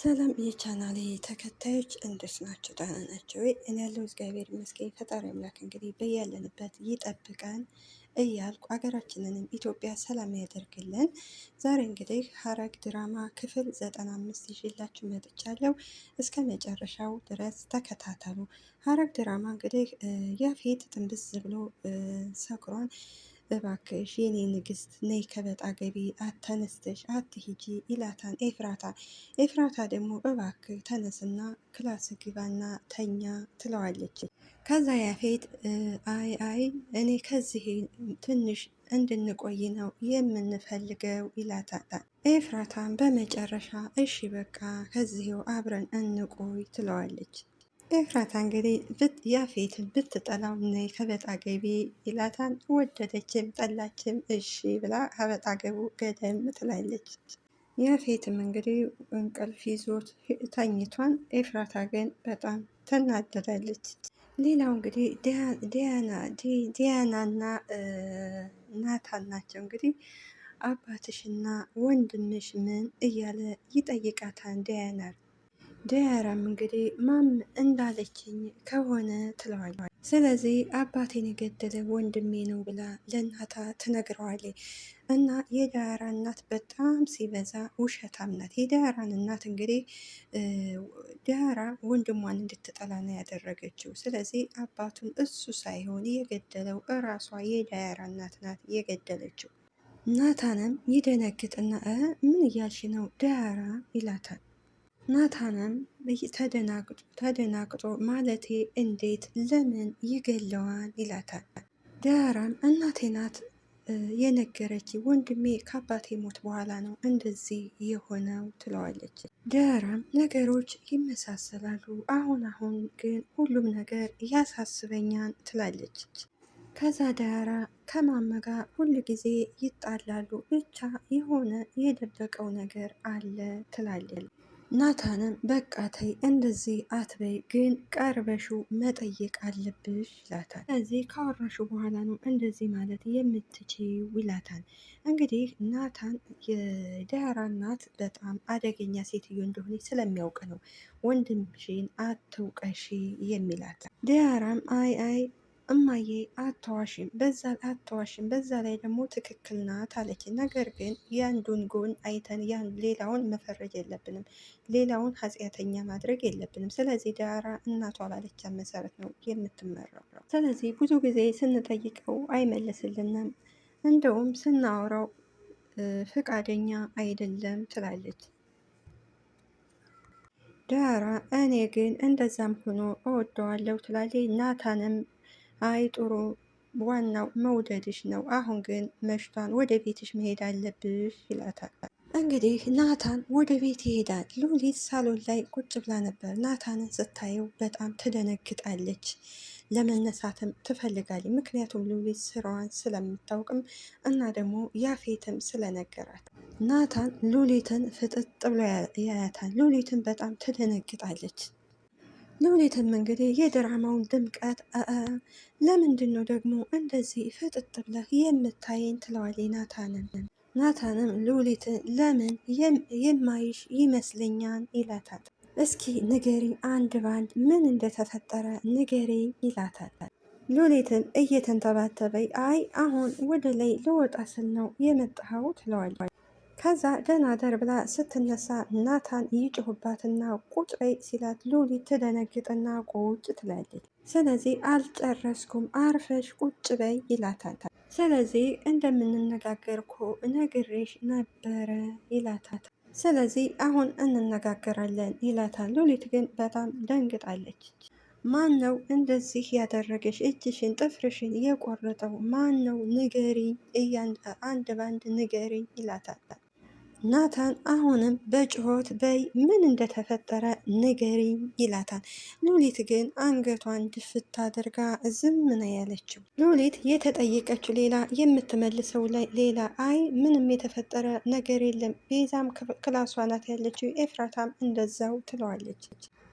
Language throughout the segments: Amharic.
ሰላም የቻናሌ ተከታዮች እንዴት ናቸው? ደህና ናቸው ወይ? እኔ ያለው እግዚአብሔር ይመስገን። ፈጣሪ አምላክ እንግዲህ በያለንበት ይጠብቀን እያልኩ ሀገራችንንም ኢትዮጵያ ሰላም ያደርግልን። ዛሬ እንግዲህ ሐረግ ድራማ ክፍል 95 ይዤላችሁ መጥቻለሁ። እስከ መጨረሻው ድረስ ተከታተሉ። ሐረግ ድራማ እንግዲህ ያፌት ጥንብዝ ብሎ ሰክሯን እባክሽ የኔ ንግስት ነይ ከበጣ ገቢ አተነስተሽ አትሂጂ ይላታን ኤፍራታ። ኤፍራታ ደግሞ እባክህ ተነስና ክላስ ግባና ተኛ ትለዋለች። ከዛ ያፌት አይ እኔ ከዚህ ትንሽ እንድንቆይ ነው የምንፈልገው ይላታል። ኤፍራታን በመጨረሻ እሺ በቃ ከዚህው አብረን እንቆይ ትለዋለች። ኤፍራታ እንግዲህ ያፌትን ብትጠላው ነይ ከበጣ ገቢ ይላታን። ወደደችም ጠላችም እሺ ብላ ከበጣ ገቡ ገደም ትላለች። ያፌትም እንግዲህ እንቅልፍ ይዞት ተኝቷን። ኤፍራታ ግን በጣም ትናደዳለች። ሌላው እንግዲህ ዲያናና ናታን ናቸው። እንግዲህ አባትሽና ወንድምሽ ምን እያለ ይጠይቃታል ዲያራም እንግዲህ ማም እንዳለችኝ ከሆነ ትለዋለች። ስለዚህ አባቴን የገደለ ወንድሜ ነው ብላ ለእናታ ትነግረዋለች። እና የዳያራ እናት በጣም ሲበዛ ውሸታም ናት። የዳያራን እናት እንግዲህ ዳያራ ወንድሟን እንድትጠላ ነው ያደረገችው። ስለዚህ አባቱን እሱ ሳይሆን የገደለው እራሷ የዳያራ እናት ናት የገደለችው። ናታንም ይደነግጥና ምን እያልሽ ነው ዳያራ ይላታል። ናታንም ተደናግጦ ማለቴ እንዴት ለምን ይገለዋል ይላታል። ዳያራም እናቴ ናት የነገረች ወንድሜ ከአባቴ ሞት በኋላ ነው እንደዚህ የሆነው ትለዋለች። ዳያራም ነገሮች ይመሳሰላሉ፣ አሁን ግን ሁሉም ነገር ያሳስበኛል ትላለች። ከዛ ዳያራ ከማመጋ ሁል ጊዜ ይጣላሉ፣ ብቻ የሆነ የደበቀው ነገር አለ ትላለች። ናታንም በቃ ተይ እንደዚህ አትበይ፣ ግን ቀርበሹ መጠየቅ አለብሽ ይላታል። ስለዚህ ካወራሹ በኋላ ነው እንደዚህ ማለት የምትችይው ይላታል። እንግዲህ ናታን የዳያራ እናት በጣም አደገኛ ሴትዮ እንደሆነች ስለሚያውቅ ነው ወንድምሽን አትውቀሺ የሚላት። ዳያራም አይ እማዬ አተዋሽም በዛ ላይ ደግሞ ትክክል ናት አለች። ነገር ግን የአንዱን ጎን አይተን ሌላውን መፈረጅ የለብንም፣ ሌላውን ኃጢአተኛ ማድረግ የለብንም። ስለዚህ ዳያራ እናቷ ባለቻ መሰረት ነው የምትመራው። ስለዚህ ብዙ ጊዜ ስንጠይቀው አይመልስልንም፣ እንደውም ስናወራው ፍቃደኛ አይደለም ትላለች። ዳያራ እኔ ግን እንደዛም ሆኖ እወደዋለሁ ትላለች። ናታንም አይ ጥሩ፣ ዋናው መውደድሽ ነው፣ አሁን ግን መሽቷን ወደ ቤትሽ መሄድ አለብሽ ይላታል። እንግዲህ ናታን ወደ ቤት ይሄዳል። ሉሊት ሳሎን ላይ ቁጭ ብላ ነበር። ናታንን ስታየው በጣም ትደነግጣለች፣ ለመነሳትም ትፈልጋለች። ምክንያቱም ሉሊት ስራዋን ስለምታውቅም እና ደግሞ ያፌትም ስለነገራት። ናታን ሉሊትን ፍጥጥ ብሎ ያያታል። ሉሊትን በጣም ትደነግጣለች። ሉሊትም እንግዲህ የድራማውን ድምቀት ለምንድን ነው ደግሞ እንደዚህ ፍጥጥ ብለህ የምታየኝ ትለዋለች ናታንን። ናታንም ሉሊትን ለምን የማይሽ ይመስለኛል ይላታል። እስኪ ንገሪኝ አንድ ባንድ ምን እንደተፈጠረ ንገሪኝ ይላታል። ሉሊትም እየተንተባተበይ አይ አሁን ወደ ላይ ልወጣ ስል ነው የመጣኸው ትለዋለች። ከዛ ደናደር ብላ ስትነሳ ናታን ይጮህባትና ቁጭ በይ ሲላት ሉሊት ትደነግጥና ቁጭ ትላለች። ስለዚህ አልጨረስኩም አርፈሽ ቁጭ በይ ይላታል። ስለዚህ እንደምንነጋገር እኮ ነግሬሽ ነበረ ይላታል። ስለዚህ አሁን እንነጋገራለን ይላታል። ሉሊት ግን በጣም ደንግጣለች። ማን ነው እንደዚህ ያደረገሽ? እጅሽን ጥፍርሽን የቆረጠው ማን ነው? ንገሪኝ፣ አንድ ባንድ ንገሪኝ ይላታል። ናታን አሁንም በጩኸት በይ ምን እንደተፈጠረ ንገሪኝ ይላታል። ሉሊት ግን አንገቷን ድፍት አድርጋ ዝም ነው ያለችው። ሉሊት የተጠየቀችው ሌላ የምትመልሰው ሌላ። አይ ምንም የተፈጠረ ነገር የለም፣ ቤዛም ክላሷ ናት ያለችው፣ ኤፍራታም እንደዛው ትለዋለች።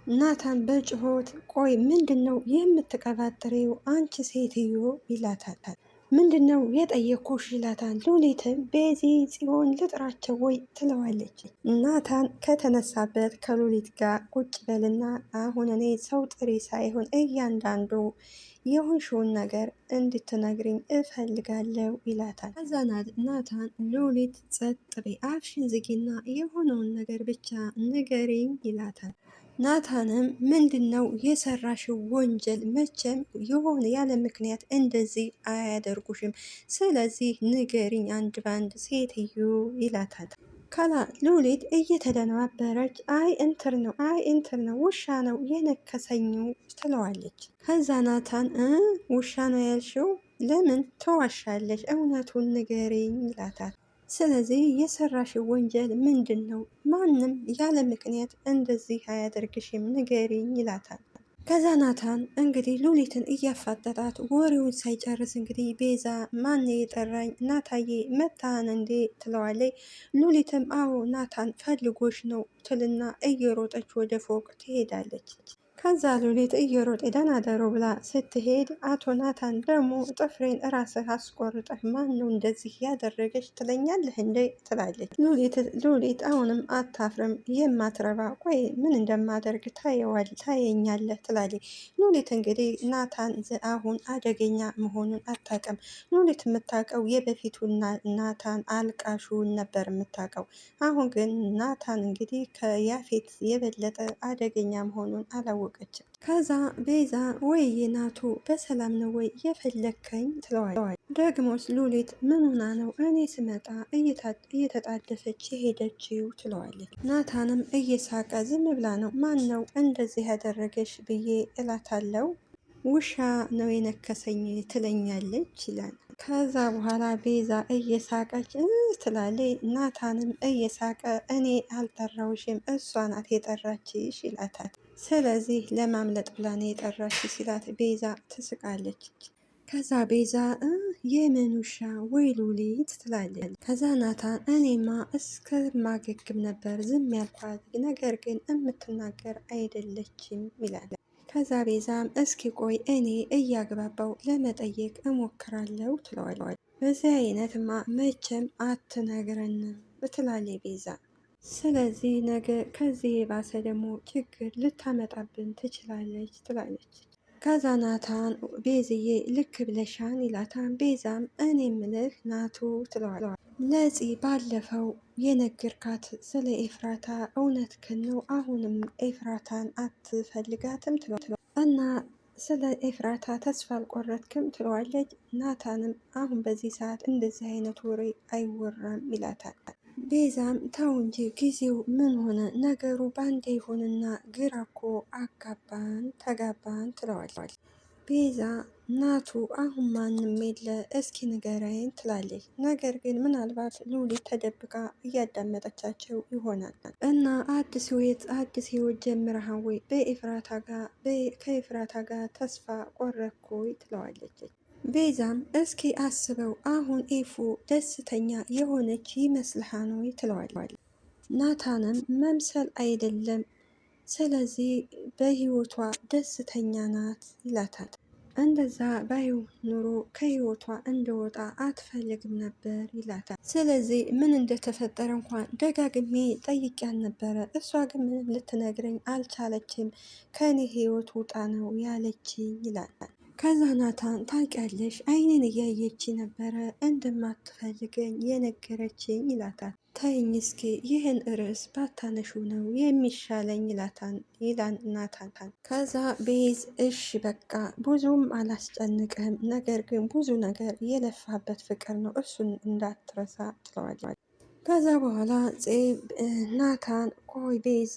ናታን በጩኸት ቆይ ምንድን ነው የምትቀባጥሬው አንቺ ሴትዮ ይላታል። ምንድነው የጠየኩሽ ይላታል። ሉሊትም ቤዚ ጽዮን ልጥራቸው ወይ ትለዋለች። ናታን ከተነሳበት ከሉሊት ጋር ቁጭ በልና አሁን እኔ ሰው ጥሪ ሳይሆን እያንዳንዱ የሆንሽውን ነገር እንድትነግሪኝ እፈልጋለሁ ይላታል። ከዛ ናታን ሉሊት ጸጥ በይ አፍሽን ዝጊና የሆነውን ነገር ብቻ ንገሪኝ ይላታል። ናታንም ምንድነው የሰራሽው ወንጀል? መቼም የሆነ ያለ ምክንያት እንደዚህ አያደርጉሽም። ስለዚህ ንገሪኝ አንድ ባንድ ሴትዮ ይላታል። ከላ ሉሊት እየተደናበረች አይ እንትር ነው ውሻ ነው የነከሰኝ ትለዋለች። ከዛ ናታን ውሻ ነው ያልሽው? ለምን ተዋሻለሽ? እውነቱን ንገሪኝ ይላታል። ስለዚህ የሰራሽው ወንጀል ምንድን ነው? ማንም ያለ ምክንያት እንደዚህ አያደርግሽም ንገሪኝ ይላታል። ከዛ ናታን እንግዲህ ሉሊትን እያፋጠጣት ወሬውን ሳይጨርስ እንግዲህ ቤዛ ማን የጠራኝ ናታዬ መታን እንዴ ትለዋለች። ሉሊትም አዎ ናታን ፈልጎሽ ነው ትልና እየሮጠች ወደ ፎቅ ትሄዳለች። ከዛ ሉሊት እየሮጠ ደህና ደሩ ብላ ስትሄድ አቶ ናታን ደግሞ ጥፍሬን ራስህ አስቆርጠህ ማን ነው እንደዚህ ያደረገች ትለኛለህ እንዴ ትላለች። ሉሊት አሁንም አታፍርም የማትረባ ቆይ ምን እንደማደርግ ታየኛለህ ትላለች። ሉሊት እንግዲህ ናታን አሁን አደገኛ መሆኑን አታውቅም። ሉሊት የምታውቀው የበፊቱን ናታን አልቃሹን ነበር የምታውቀው። አሁን ግን ናታን እንግዲህ ከያፌት የበለጠ አደገኛ መሆኑን አላወቀችም። ከዛ ቤዛ ወይ ናቱ በሰላም ነው ወይ የፈለከኝ ትለዋለች። ደግሞስ ሉሊት ምን ሆና ነው እኔ ስመጣ እየተጣደፈች የሄደችው ትለዋለች። ናታንም እየሳቀ ዝም ብላ ነው ማን ነው እንደዚህ ያደረገሽ ብዬ እላታለው ውሻ ነው የነከሰኝ ትለኛለች ይላል። ከዛ በኋላ ቤዛ እየሳቀች ትላለች። ናታንም እየሳቀ እኔ አልጠራውሽም እሷ ናት የጠራችሽ ይላታል። ስለዚህ ለማምለጥ ብላ ነው የጠራች ሲላት ቤዛ ትስቃለች። ከዛ ቤዛ የምን ውሻ ወይ ሉሊት ትላለች። ከዛ ናታን እኔማ እስከ ማገግም ነበር ዝም ያልኳት ነገር ግን የምትናገር አይደለችም ይላል። ከዛ ቤዛም እስኪ ቆይ እኔ እያግባባው ለመጠየቅ እሞክራለሁ ትለዋለች። በዚህ አይነትማ መቼም አትነግረንም ትላለች ቤዛ። ስለዚህ ነገ ከዚህ የባሰ ደግሞ ችግር ልታመጣብን ትችላለች ትላለች። ከዛ ናታን ቤዝዬ ልክ ብለሻን ይላታን። ቤዛም እኔ ምልህ ናቱ ትለዋለች። ለፂ ባለፈው የነገርካት ስለ ኤፍራታ እውነትህን ነው? አሁንም ኤፍራታን አትፈልጋትም ትለዋለች። እና ስለ ኤፍራታ ተስፋ አልቆረጥክም ትለዋለች። ናታንም አሁን በዚህ ሰዓት እንደዚህ አይነት ወሬ አይወራም ይላታል። ቤዛም ተው እንጂ ጊዜው ምን ሆነ ነገሩ ባንዴ ይሆንና ግራ እኮ ተጋባን ትለዋለች። ቤዛ ናቱ አሁን ማንም የለ እስኪ ንገረኝ ትላለች። ነገር ግን ምናልባት ሉሊት ተደብቃ እያዳመጠቻቸው ይሆናል እና አዲስ ህይወት ጀምረሃን ወይ ከኤፍራታ ጋር ተስፋ ቆረኩኝ ትለዋለች። ቤዛም እስኪ አስበው አሁን ኤፉ ደስተኛ የሆነች ይመስልሃን ወይ ትለዋለች። ናታንም መምሰል አይደለም ስለዚህ በህይወቷ ደስተኛ ናት ይላታል። እንደዛ ባይሆን ኑሮ ከህይወቷ እንደወጣ አትፈልግም ነበር ይላታል። ስለዚህ ምን እንደተፈጠረ እንኳን ደጋግሜ ጠይቄያት ነበረ እሷ ግን ምንም ልትነግረኝ አልቻለችም ከኔ ህይወት ውጣ ነው ያለችኝ ይላል። ከዛ ናታን ታውቂያለሽ አይኔን እያየች ነበረ እንደማትፈልገኝ የነገረችኝ ይላታል። ተይኝ እስኪ ይህን ርዕስ ባታነሹ ነው የሚሻለኝ ይላል ናታን። ከዛ ቤዝ እሺ በቃ ብዙም አላስጨንቅህም፣ ነገር ግን ብዙ ነገር የለፋበት ፍቅር ነው እሱን እንዳትረሳ ትለዋለች። ከዛ በኋላ ናታን ቆይ ቤዝ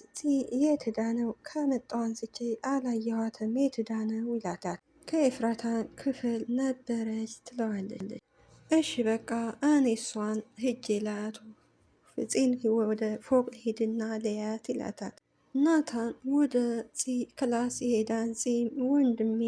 የት ሄዳ ነው? ከመጣሁ አንስቼ አላየኋትም የት ሄዳ ነው ይላታል። ከኤፍራታ ክፍል ነበረች ትለዋለች። እሺ በቃ እኔ እሷን ሂጄ ላያት ፂን ወደ ፎቅ ሄድና ለያት ይላታል። ናታን ወደ ፂ ክላስ ይሄዳን። ፂ ወንድሜ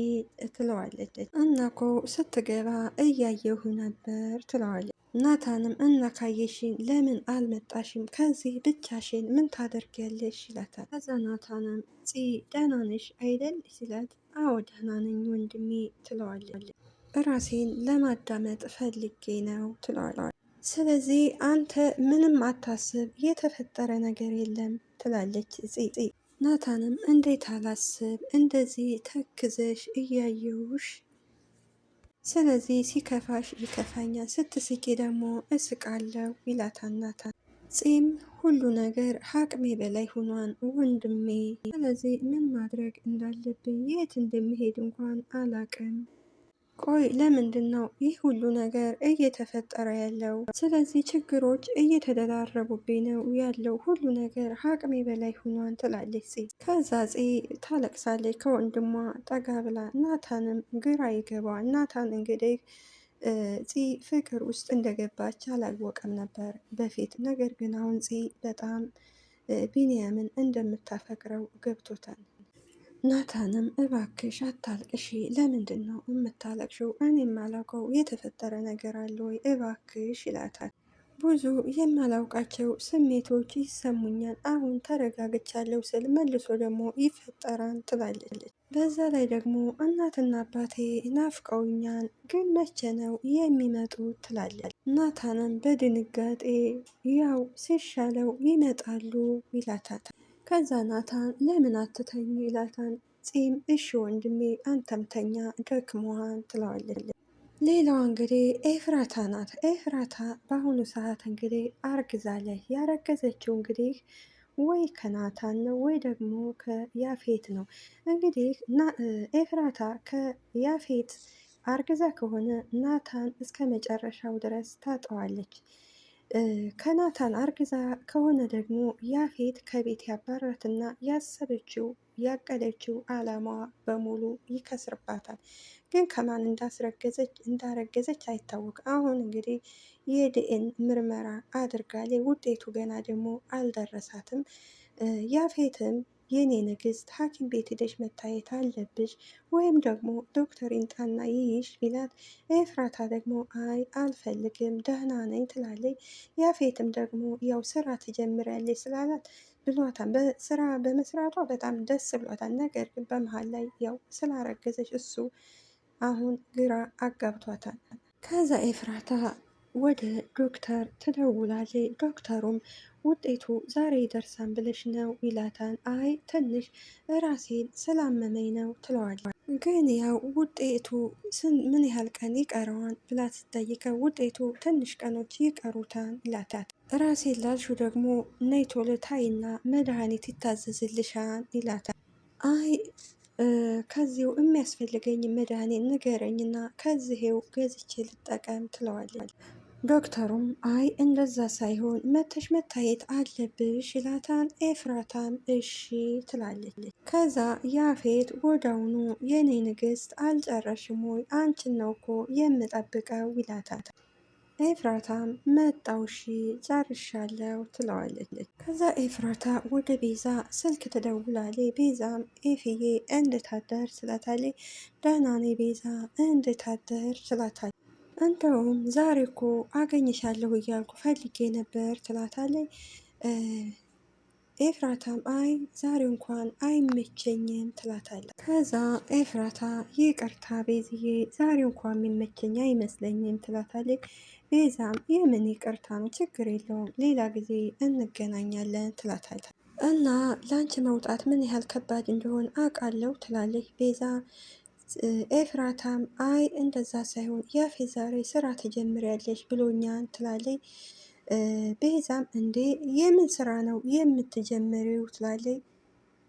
ትለዋለች። እና እኮ ስትገባ እያየሁ ነበር ትለዋለች። ናታንም እና ካየሽኝ ለምን አልመጣሽም? ከዚህ ብቻሽን ምን ታደርጊያለሽ? ይላታል። ከዛ ናታንም ፂ ደህና ነሽ አይደል ሲላት አዎ ደህና ነኝ ወንድሜ ትለዋለች። ራሴን ለማዳመጥ ፈልጌ ነው ትለዋለች። ስለዚህ አንተ ምንም አታስብ፣ የተፈጠረ ነገር የለም ትላለች ፂ። ናታንም እንዴት አላስብ፣ እንደዚህ ተክዘሽ እያየውሽ፣ ስለዚህ ሲከፋሽ ይከፋኛል፣ ስትስቂ ደግሞ እስቃለሁ ይላታል ናታን። ፂም ሁሉ ነገር አቅሜ በላይ ሆኗን ወንድሜ፣ ስለዚህ ምን ማድረግ እንዳለብኝ የት እንደሚሄድ እንኳን አላቅም። ቆይ ለምንድን ነው ይህ ሁሉ ነገር እየተፈጠረ ያለው? ስለዚህ ችግሮች እየተደራረቡብኝ ነው ያለው፣ ሁሉ ነገር አቅሜ በላይ ሆኗን ትላለች ፂ። ከዛ ፂ ታለቅሳለች ከወንድሟ ጠጋ ብላ። ናታንም ግራ ይገባዋል። ናታን እንግዲህ ፂ ፍቅር ውስጥ እንደገባች አላወቀም ነበር በፊት። ነገር ግን አሁን ፂ በጣም ቢንያምን እንደምታፈቅረው ገብቶታል። ናታንም እባክሽ አታልቅሺ፣ ለምንድን ነው የምታለቅሽው? እኔ የማላውቀው የተፈጠረ ነገር አለ ወይ? እባክሽ ይላታል። ብዙ የማላውቃቸው ስሜቶች ይሰሙኛል፣ አሁን ተረጋግቻለሁ ስል መልሶ ደግሞ ይፈጠራል ትላለች። በዛ ላይ ደግሞ እናትና አባቴ ናፍቀውኛል፣ ግን መቼ ነው የሚመጡት? ትላለች። ናታንም በድንጋጤ ያው ሲሻለው ይመጣሉ ይላታል። ከዛ ናታን ለምን አትተኝ ይላታል። ፂም እሺ ወንድሜ አንተም ተኛ ደክሞሃል ትለዋለች። ሌላዋ እንግዲህ ኤፍራታ ናት። ኤፍራታ በአሁኑ ሰዓት እንግዲህ አርግዛለች። ያረገዘችው እንግዲህ ወይ ከናታን ነው ወይ ደግሞ ከያፌት ነው። እንግዲህ ኤፍራታ ከያፌት አርግዛ ከሆነ ናታን እስከ መጨረሻው ድረስ ታጠዋለች። ከናታን አርግዛ ከሆነ ደግሞ ያፌት ከቤት ያባራትና ያሰበችው ያቀደችው አላማዋ በሙሉ ይከስርባታል። ግን ከማን እንዳረገዘች አይታወቅም። አሁን እንግዲህ የዲኤን ምርመራ አድርጋለች። ውጤቱ ገና ደግሞ አልደረሳትም። ያፌትም የኔ ንግስት ሐኪም ቤት ሄደሽ መታየት አለብሽ ወይም ደግሞ ዶክተር ይምጣና ይይሽ ቢላት፣ ኤፍራታ ደግሞ አይ አልፈልግም ደህና ነኝ ትላለች። ያፌትም ደግሞ ያው ስራ ትጀምሪያለሽ ስላላት ብሏታል። በስራ በመስራቷ በጣም ደስ ብሏታል። ነገር ግን በመሀል ላይ ያው ስላረገዘች እሱ አሁን ግራ አጋብቷታል። ከዛ ኤፍራታ ወደ ዶክተር ትደውላለች። ዶክተሩም ውጤቱ ዛሬ ይደርሳል ብለሽ ነው ይላታል። አይ ትንሽ ራሴን ስላመመኝ ነው ትለዋለች። ግን ያው ውጤቱ ምን ያህል ቀን ይቀረዋል ብላ ስትጠይቀው ውጤቱ ትንሽ ቀኖች ይቀሩታል ይላታል። ራሴን ላልሽው ደግሞ ነይ ቶሎ ታይና መድኃኒት ይታዘዝልሻል ይላታል። አይ ከዚሁ የሚያስፈልገኝ መድኃኒት ንገረኝና ከዚሄው ገዝቼ ልጠቀም ትለዋለች። ዶክተሩም አይ እንደዛ ሳይሆን መተሽ መታየት አለብሽ ይላታል። ኤፍራታም እሺ ትላለች። ከዛ ያፌት ወዳውኑ የኔ ንግስት አልጨረሽም ወይ? አንቺን ነው እኮ የምጠብቀው ይላታል። ኤፍራታም መጣው እሺ ጨርሻለሁ ትለዋለች። ከዛ ኤፍራታ ወደ ቤዛ ስልክ ትደውላለች። ቤዛም ኤፍዬ እንድታደር ትላታለች። ደህና ነኝ ቤዛ እንድታደር ትላታለች። እንደውም ዛሬ እኮ አገኝሻለሁ እያልኩ ፈልጌ ነበር ትላታለች። ኤፍራታም አይ ዛሬ እንኳን አይመቸኝም ትላታለች። ከዛ ኤፍራታ ይቅርታ ቤዝዬ ዛሬ እንኳን የሚመቸኝ አይመስለኝም ትላታለች። ቤዛም የምን ይቅርታ ነው ችግር የለውም ሌላ ጊዜ እንገናኛለን ትላታለች። እና ላንቺ መውጣት ምን ያህል ከባድ እንደሆን አውቃለሁ ትላለች ቤዛ። ኤፍራታም አይ እንደዛ ሳይሆን ያፌት ዛሬ ስራ ትጀምሪያለሽ ብሎኛል ትላለች። ቤዛም እንዴ የምን ስራ ነው የምትጀምሪው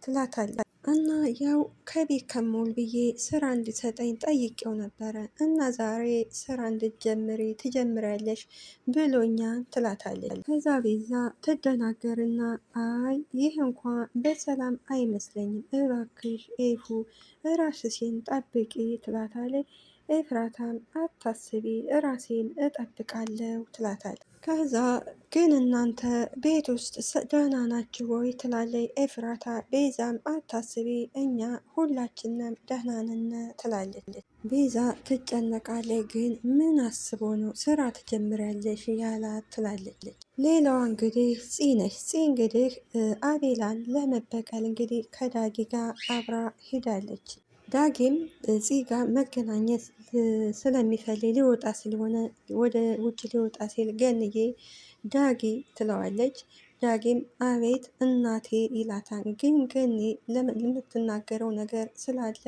ትላታለች። እና ያው ከቤት ከመውል ብዬ ስራ እንዲሰጠኝ ጠይቄው ነበረ እና ዛሬ ስራ እንድትጀምሪ ትጀምሪያለሽ ብሎኛል ትላታለች። ከዛ ቤዛ ትደናገርና አይ ይህ እንኳን በሰላም አይመስለኝም እባክሽ ኤፉ ራስሽን ጠብቂ ትላታለች። ኤፍራታም አታስቢ ራሴን እጠብቃለሁ ትላታለች። ከዛ ግን እናንተ ቤት ውስጥ ደህና ናችሁ ወይ ትላለች ኤፍራታ። ቤዛም አታስቢ እኛ ሁላችንም ደህና ነን ትላለች። ቤዛ ትጨነቃለች። ግን ምን አስቦ ነው ስራ ትጀምሪያለሽ ያላት ትላለች። ሌላዋ እንግዲህ ፂ ነች። ፂ እንግዲህ አቤላን ለመበቀል እንግዲህ ከዳጊ ጋር አብራ ሂዳለች። ዳጊም ፂ ጋር መገናኘት ስለሚፈልግ ሊወጣ ስለሆነ ወደ ውጭ ሊወጣ ሲል ገንዬ ዳጊ ትለዋለች። ዳጊም አቤት እናቴ ይላታል። ግን ገኒ ለምትናገረው ነገር ስላለ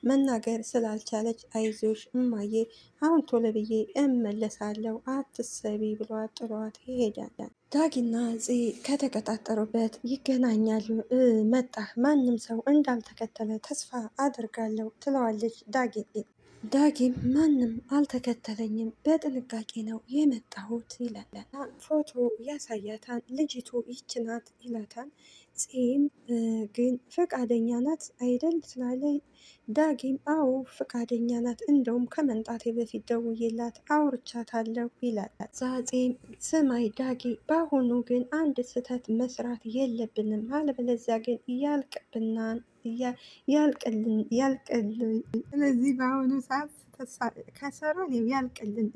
መናገር ስላልቻለች አይዞሽ እማዬ አሁን ቶሎ ብዬ እመለሳለሁ አትሰቢ ብሏት ጥሏት ይሄዳል። ዳጊና ፂ ከተቀጣጠሩበት ይገናኛሉ። መጣህ ማንም ሰው እንዳልተከተለ ተስፋ አድርጋለሁ ትለዋለች ዳጊ። ዳጊም ማንም አልተከተለኝም በጥንቃቄ ነው የመጣሁት ይላል። ፎቶ ያሳያታል። ልጅቱ ይች ናት ይላታል። ፂም ግን ፈቃደኛ ናት አይደል ትላለች። ዳጊም አዎ ፈቃደኛ ናት፣ እንደውም ከመምጣቴ በፊት ደውዬላት አውርቻታለሁ ይላል። ዛፄም ስማይ ዳጊ በአሁኑ ግን አንድ ስህተት መስራት የለብንም አለበለዚያ ግን ያልቅብናል ያልቅልን። ስለዚህ በአሁኑ ሰዓት ከሰራን ያልቅልን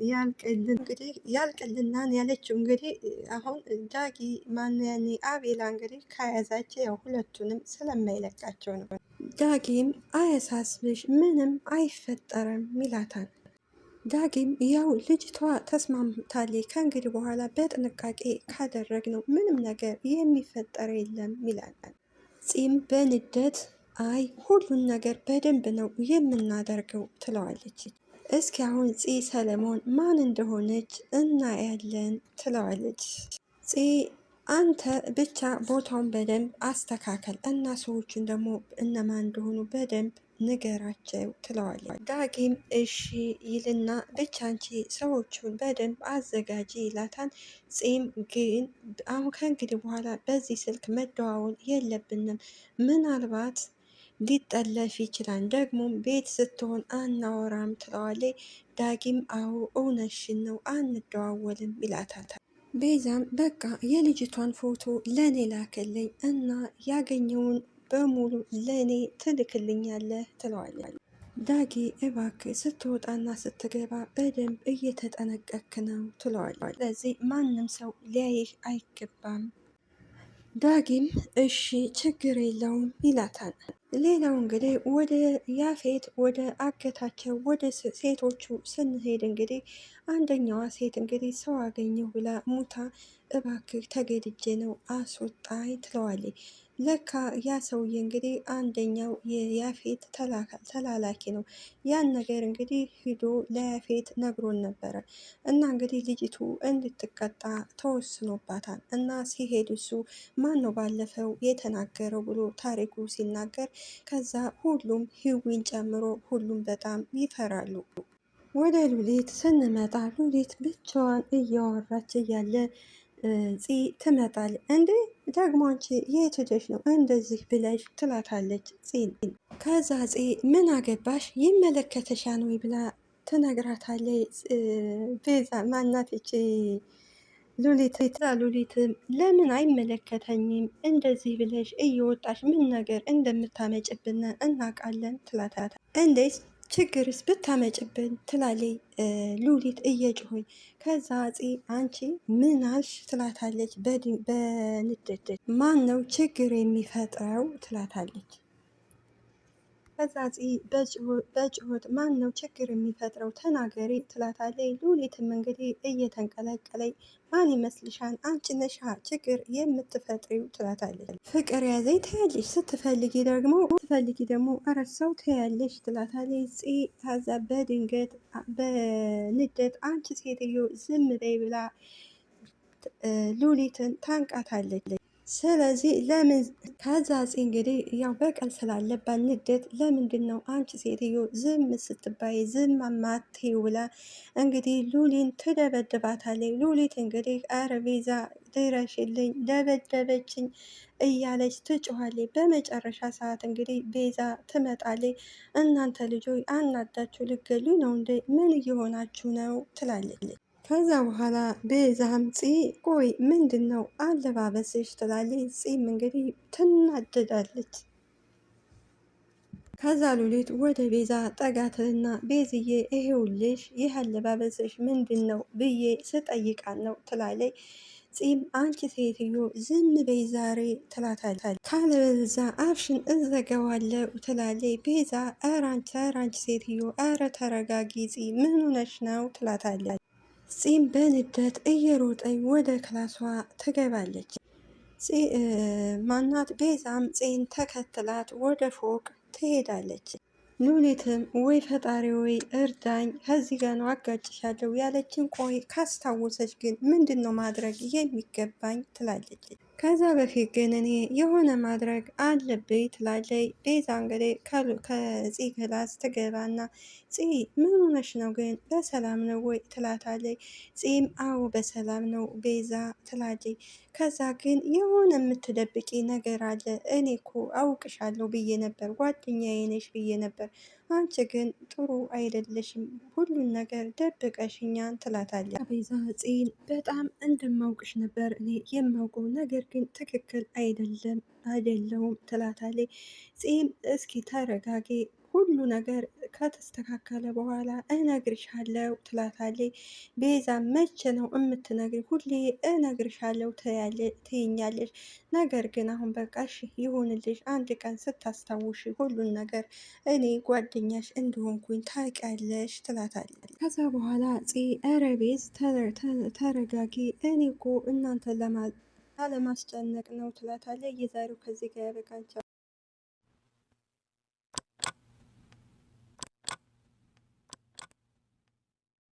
እንግዲህ ያልቅልናን ያለችው እንግዲህ አሁን ዳጊ ማን ያኔ አቤላ እንግዲህ ከያዛቸው ያው ሁለቱንም ስለማይለቃቸው ነው። ዳጊም አያሳስብሽ ምንም አይፈጠርም ይላታል። ዳጊም ያው ልጅቷ ተስማምታለች ከእንግዲህ በኋላ በጥንቃቄ ካደረግነው ምንም ነገር የሚፈጠር የለም ይላል። ፂም በንደት አይ ሁሉን ነገር በደንብ ነው የምናደርገው ትለዋለች። እስኪ አሁን ፂ ሰለሞን ማን እንደሆነች እናያለን ትለዋለች። ፂ አንተ ብቻ ቦታውን በደንብ አስተካከል እና ሰዎቹን ደግሞ እነማን እንደሆኑ በደንብ ንገራቸው ትለዋለች። ዳጊም እሺ ይልና ብቻ አንቺ ሰዎቹን በደንብ አዘጋጂ ይላታል። ፂም ግን አሁን ከእንግዲህ በኋላ በዚህ ስልክ መደዋወል የለብንም ምናልባት ሊጠለፍ ይችላል፣ ደግሞም ቤት ስትሆን አናወራም ትለዋለች። ዳጊም አዎ እውነትሽን ነው አንደዋወልም ይላታል። ቤዛም በቃ የልጅቷን ፎቶ ለእኔ ላከልኝ እና ያገኘውን በሙሉ ለእኔ ትልክልኛለህ ትለዋለች። ዳጊ እባክህ ስትወጣና ስትገባ በደንብ እየተጠነቀክ ነው ትለዋለች። ስለዚህ ማንም ሰው ሊያይህ አይገባም። ዳጊም እሺ ችግር የለውም ይላታል። ሌላው እንግዲህ ወደ ያፌት ወደ አገታቸው ወደ ሴቶቹ ስንሄድ እንግዲህ አንደኛዋ ሴት እንግዲህ ሰው አገኘሁ ብላ ሙታ እባክህ ተገድጄ ነው አስወጣኝ ትለዋለች። ለካ ያ ሰውዬ እንግዲህ አንደኛው የያፌት ተላላኪ ነው። ያን ነገር እንግዲህ ሂዶ ለያፌት ነግሮን ነበረ እና እንግዲህ ልጅቱ እንድትቀጣ ተወስኖባታል። እና ሲሄድ እሱ ማን ነው ባለፈው የተናገረው ብሎ ታሪኩ ሲናገር ከዛ ሁሉም ሂዊን ጨምሮ ሁሉም በጣም ይፈራሉ። ወደ ሉሊት ስንመጣ ሉሊት ብቻዋን እያወራች እያለ ፂ ትመጣል። እንዴ ደግሞ አንቺ የት ሄደሽ ነው እንደዚህ ብለሽ ትላታለች ፂን። ከዛ ፂ ምን አገባሽ ይመለከተሻል ወይ ብላ ትነግራታለች። ቤዛ ማናትች ሉሊትም ለምን አይመለከተኝም እንደዚህ ብለሽ እየወጣሽ ምን ነገር እንደምታመጭብን እናውቃለን ትላታለች። እንዴት ችግርስ ብታመጭብን ትላለች ሉሊት እየጮኸኝ። ከዛ ፂ አንቺ ምን አልሽ ትላታለች በንድድ። ማን ነው ችግር የሚፈጥረው ትላታለች። ከዛ ፂ በጭሆት ማን ነው ችግር የሚፈጥረው ተናገሪ ትላታለች። ሉሊትም እንግዲህ እየተንቀለቀለኝ ማን ይመስልሻል አንቺ ነሻ ችግር የምትፈጥሪው ትላታለች። ፍቅር ያዘኝ ትያለሽ ስትፈልጊ ደግሞ እረሳው ትያለሽ ትላታለች። ፂ ታዛ በድንገት በንደት አንቺ ሴትዮ ዝም በይ ብላ ሉሊትን ታንቃታለች። ስለዚህ ለምን ከዛ ፂ እንግዲህ ያው በቀል ስላለባት ንደት ለምንድን ነው አንቺ ሴትዮ ዝም ስትባይ ዝም ማትይው ብላ እንግዲህ ሉሊን ትደበድባታለች። ሉሊት እንግዲህ አረ ቤዛ ድረሽልኝ ደበደበችኝ እያለች ትጮኋለች። በመጨረሻ ሰዓት እንግዲህ ቤዛ ትመጣለች። እናንተ ልጆች አናዳችሁ ልገሉ ነው እንዴ? ምን እየሆናችሁ ነው? ትላለች። ከዛ በኋላ ቤዛም ፂ ቆይ ምንድን ነው አለባበስሽ? ትላለች። ፂም እንግዲህ ትናደዳለች። ከዛ ሉሊት ወደ ቤዛ ጠጋትና ቤዝዬ ይሄውልሽ ይህ አለባበስሽ ምንድን ነው ብዬ ስጠይቃት ነው ትላለች። ጺም አንቺ ሴትዮ ዝም በይ ዛሬ ትላታለች። ካለበለዛ አፍሽን እዘጋዋለሁ ትላለች ቤዛ። ኧረ አንቺ ሴትዮ ኧረ ተረጋጊ ጺ ምን ሆነሽ ነው ትላታለች። ጺም በንደት እየሮጠኝ ወደ ክላሷ ትገባለች። ማናት ቤዛም ጺን ተከትላት ወደ ፎቅ ትሄዳለች። ሉሊትም ወይ ፈጣሪ ወይ እርዳኝ ከዚህ ጋ ነው አጋጭሻለሁ ያለችን ቆይ ካስታወሰች ግን ምንድን ነው ማድረግ የሚገባኝ ትላለች። ከዛ በፊት ግን እኔ የሆነ ማድረግ አለብኝ ትላለች ቤዛ። እንግዲህ ከፂ ክላስ ትገባና ፂ ምን ሆነሽ ነው ግን በሰላም ነው ወይ ትላታለች። ፂም አዎ በሰላም ነው ቤዛ ትላለች። ከዛ ግን የሆነ የምትደብቂ ነገር አለ እኔ እኮ አውቅሻለሁ ብዬ ነበር ጓደኛዬ ነሽ ብዬ ነበር አንቺ ግን ጥሩ አይደለሽም ሁሉን ነገር ደብቀሽኛን ትላታለች። ቤዛ ፂን በጣም እንደማውቅሽ ነበር እኔ የማውቀው ነገር ግን ትክክል አይደለውም ትላታለች። ፂም እስኪ ተረጋጊ ሁሉ ነገር ከተስተካከለ በኋላ እነግርሻለሁ ትላታለች። ቤዛ መቼ ነው የምትነግሪ? ሁሌ እነግርሻለሁ ትይኛለሽ፣ ነገር ግን አሁን በቃሽ ይሁንልሽ፣ አንድ ቀን ስታስታውሽ ሁሉን ነገር እኔ ጓደኛሽ እንደሆንኩኝ ታውቂያለሽ ትላታለች። ከዛ በኋላ ኧረ ቤዝ ተረጋጊ፣ እኔ እኮ እናንተን ላለማስጨነቅ ነው ትላታለች። የዛሬው ከዚህ ጋር ያበቃል።